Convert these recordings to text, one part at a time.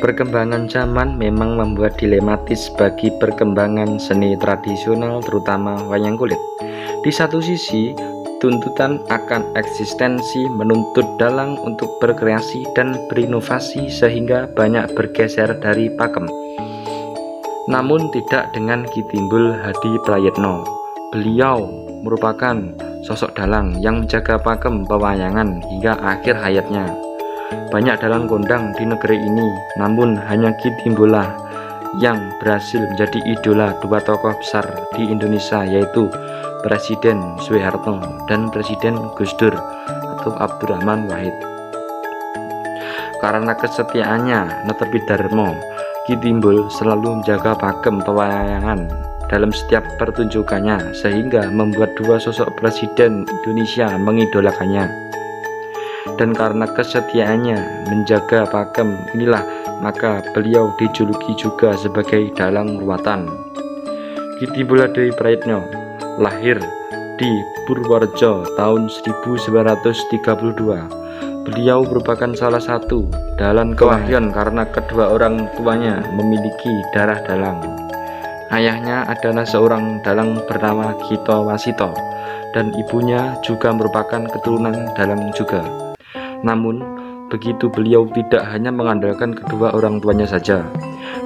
Perkembangan zaman memang membuat dilematis bagi perkembangan seni tradisional, terutama wayang kulit. Di satu sisi, tuntutan akan eksistensi menuntut dalang untuk berkreasi dan berinovasi sehingga banyak bergeser dari pakem. Namun tidak dengan Ki Timbul Hadi Prayetno. Beliau merupakan sosok dalang yang menjaga pakem pewayangan hingga akhir hayatnya. Banyak dalang kondang di negeri ini, namun hanya Ki Timbullah yang berhasil menjadi idola dua tokoh besar di Indonesia, yaitu Presiden Soeharto dan Presiden Gus Dur atau Abdurrahman Wahid. Karena kesetiaannya netepi Darmo, Ki Timbul selalu menjaga pakem pewayangan dalam setiap pertunjukannya, sehingga membuat dua sosok Presiden Indonesia mengidolakannya. Dan karena kesetiaannya menjaga pakem inilah maka beliau dijuluki juga sebagai dalang ruwatan. Ki Timbul Hadi Prayetno lahir di Purworejo tahun 1932. Beliau merupakan salah satu dalang kewahyan karena kedua orang tuanya memiliki darah dalang. Ayahnya adalah seorang dalang bernama Gito Wasito dan ibunya juga merupakan keturunan dalang juga. Namun, begitu beliau tidak hanya mengandalkan kedua orang tuanya saja.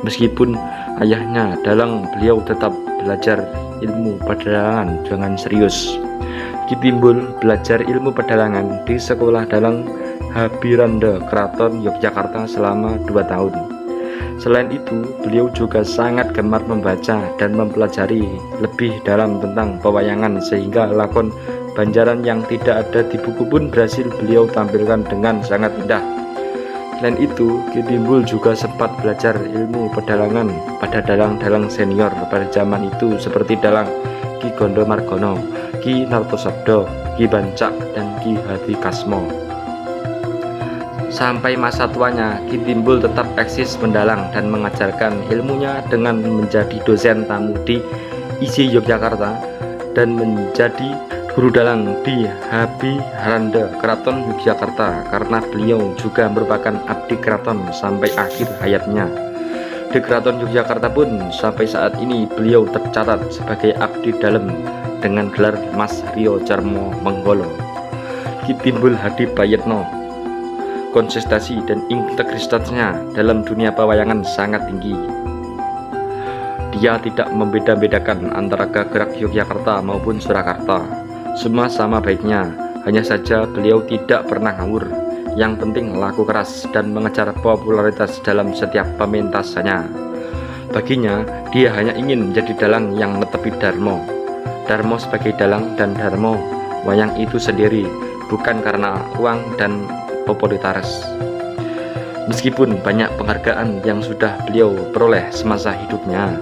Meskipun ayahnya dalang, beliau tetap belajar ilmu pedalangan dengan serius. Ki Timbul belajar ilmu pedalangan di Sekolah Dalang Habiranda Keraton Yogyakarta selama 2 tahun. Selain itu, beliau juga sangat gemar membaca dan mempelajari lebih dalam tentang pewayangan, sehingga lakon Banjaran yang tidak ada di buku pun berhasil beliau tampilkan dengan sangat indah. Selain itu, Ki Timbul juga sempat belajar ilmu pedalangan pada dalang-dalang senior pada zaman itu seperti dalang Ki Gondo Margono, Ki Nartosobdo, Ki Bancak, dan Ki Hadi Kasmo. Sampai masa tuanya, Ki Timbul tetap eksis mendalang dan mengajarkan ilmunya dengan menjadi dosen tamu di IC Yogyakarta dan menjadi guru dalang di Habiranda Keraton Yogyakarta karena beliau juga merupakan abdi keraton sampai akhir hayatnya. Di Keraton Yogyakarta pun sampai saat ini beliau tercatat sebagai abdi dalem dengan gelar Mas Rio Carmo Menggolo. Ki Timbul Hadi Prayetno konsistensi dan integritasnya dalam dunia pewayangan sangat tinggi. Dia tidak membeda-bedakan antara gerak Yogyakarta maupun Surakarta. Semua sama baiknya, hanya saja beliau tidak pernah ngawur. Yang penting laku keras dan mengejar popularitas dalam setiap pementasannya. Baginya, dia hanya ingin menjadi dalang yang netepi Darmo. Darmo sebagai dalang dan Darmo wayang itu sendiri, bukan karena uang dan popularitas. Meskipun banyak penghargaan yang sudah beliau peroleh semasa hidupnya,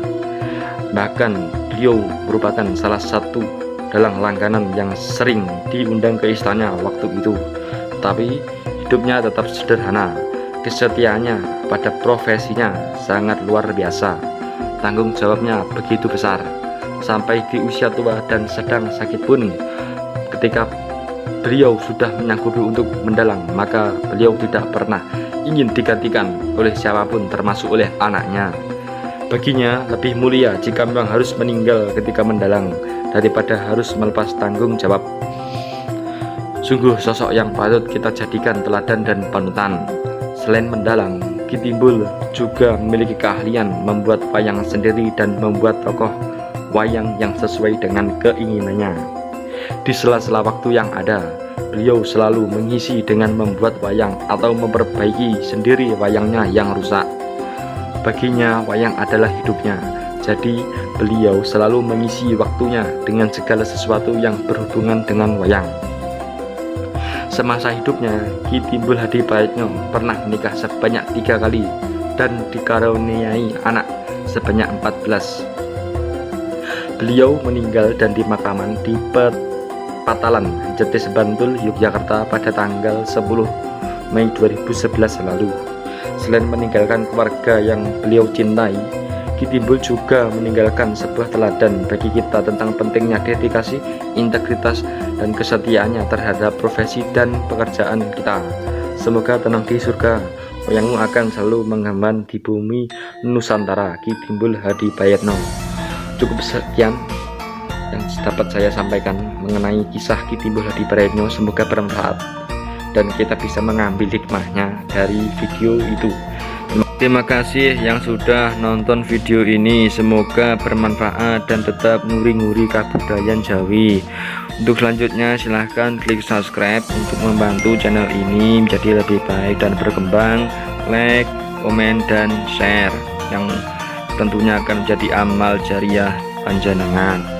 bahkan beliau merupakan salah satu dalang langganan yang sering diundang ke istana waktu itu. Tapi hidupnya tetap sederhana. Kesetiaannya pada profesinya sangat luar biasa. Tanggung jawabnya begitu besar. Sampai di usia tua dan sedang sakit pun, ketika beliau sudah menyanggupi untuk mendalang, maka beliau tidak pernah ingin digantikan oleh siapapun, termasuk oleh anaknya. Baginya lebih mulia jika memang harus meninggal ketika mendalang daripada harus melepas tanggung jawab. Sungguh sosok yang patut kita jadikan teladan dan panutan. Selain mendalang, Ki Timbul juga memiliki keahlian membuat wayang sendiri dan membuat tokoh wayang yang sesuai dengan keinginannya. Di sela-sela waktu yang ada, beliau selalu mengisi dengan membuat wayang atau memperbaiki sendiri wayangnya yang rusak. Baginya wayang adalah hidupnya, jadi beliau selalu mengisi waktunya dengan segala sesuatu yang berhubungan dengan wayang. Semasa hidupnya, Ki Timbul Hadi Prayetno pernah menikah sebanyak 3 kali dan dikaruniai anak sebanyak 14. Beliau meninggal dan dimakamkan di Patalan, Jetis Bantul, Yogyakarta pada tanggal 10 Mei 2011 lalu. Selain meninggalkan keluarga yang beliau cintai, Ki Timbul juga meninggalkan sebuah teladan bagi kita tentang pentingnya dedikasi, integritas, dan kesetiaannya terhadap profesi dan pekerjaan kita. Semoga tenang di surga. Wayangmu akan selalu mengemban di bumi Nusantara. Ki Timbul Hadi Prayetno. Cukup sekian yang dapat saya sampaikan mengenai kisah Ki Timbul Hadi Prayetno. Semoga bermanfaat dan kita bisa mengambil hikmahnya dari video itu. Terima kasih yang sudah nonton video ini, semoga bermanfaat dan tetap nguri-nguri kabudayan Jawi. Untuk selanjutnya silahkan klik subscribe untuk membantu channel ini menjadi lebih baik dan berkembang. Like, komen, dan share yang tentunya akan menjadi amal jariah panjenengan.